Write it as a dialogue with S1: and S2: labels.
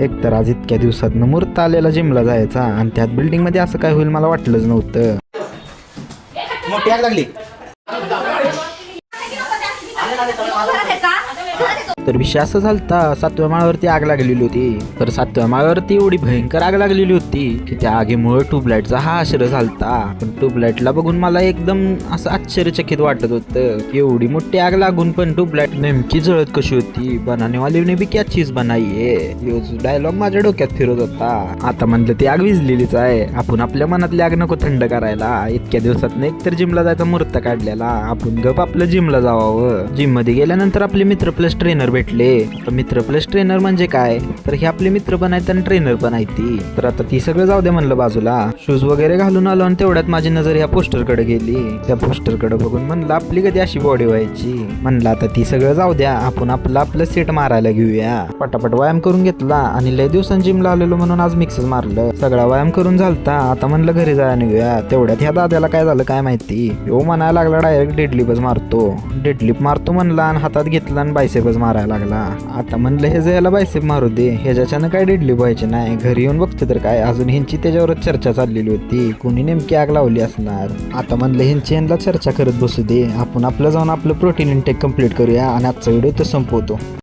S1: एक तर आज इतक्या दिवसात मुहूर्त आलेला जिमला जायचा आणि त्यात बिल्डिंग मध्ये असं काय होईल मला वाटलंच नव्हतं.
S2: मोठी आग लागली.
S1: तर विषय असं झालता, 7व्या माळ्यावरती आग लागलेली होती. तर 7व्या माळ्यावरती एवढी भयंकर आग लागलेली होती की त्या आगीमुळे ट्यूबलाईटचा हा आश्रय झालता. पण ट्यूबलाईटला बघून मला एकदम असं आश्चर्यचकित वाटत होतं की एवढी मोठी आग लागून पण ट्यूबलाईट नेमकी जळत कशी होती. बनानेवाली भी क्या चीज बनाई आहे डायलॉग माझ्या डोक्यात फिरत होता. आता म्हणलं ती आग विजलेलीच आहे, आपण आपल्या मनातली आग नको थंड करायला. इतक्या दिवसात एक तर जिमला जायचा मुहूर्त काढलेला, आपण गप आपलं जिमला जावावं. जिम मध्ये गेल्यानंतर आपले मित्र प्लस ट्रेनर भेटले. आता मित्र प्लस ट्रेनर म्हणजे काय, तर हे आपले मित्र पण आहेत आणि ट्रेनर पण आहेत ती. तर आता ती सगळं जाऊ दे म्हणलं बाजूला, शूज वगैरे घालून आलो आणि तेवढ्यात माझी नजर ह्या पोस्टर कडे गेली. त्या पोस्टर कडे बघून म्हणलं आपली कधी अशी बॉडी व्हायची. म्हणलं आता ती सगळं जाऊ द्या, आपण आपलं सेट मारायला घेऊया. पटापट व्यायाम करून घेतला आणि लय दिवसांनी जिमला आलेलो म्हणून आज मिक्सच मारलं. सगळा व्यायाम करून झालता. आता म्हणलं घरी जायला निघूया. तेवढ्यात ह्या दाद्याला काय झालं काय माहिती, यो म्हणायला लागला डायरेक्ट डेडलिपच मारतो म्हणला आणि हातात घेतला आणि बायसेपच मारायला लागला. आता म्हणलं हे याला बायसेप मारू दे, ह्याच्यानं काय डेडलिप व्हायचे नाही. घरी येऊन बघते तर काय अजून ह्यांची त्याच्यावरच चर्चा चाललेली होती, कोणी नेमकी आग लावली असणार. आता म्हणलं ह्यांला चर्चा करत बसू दे, आपण आपलं जाऊन आपलं प्रोटीन इंटेक कम्प्लीट करूया आणि आजचा व्हिडिओ तो संपवतो.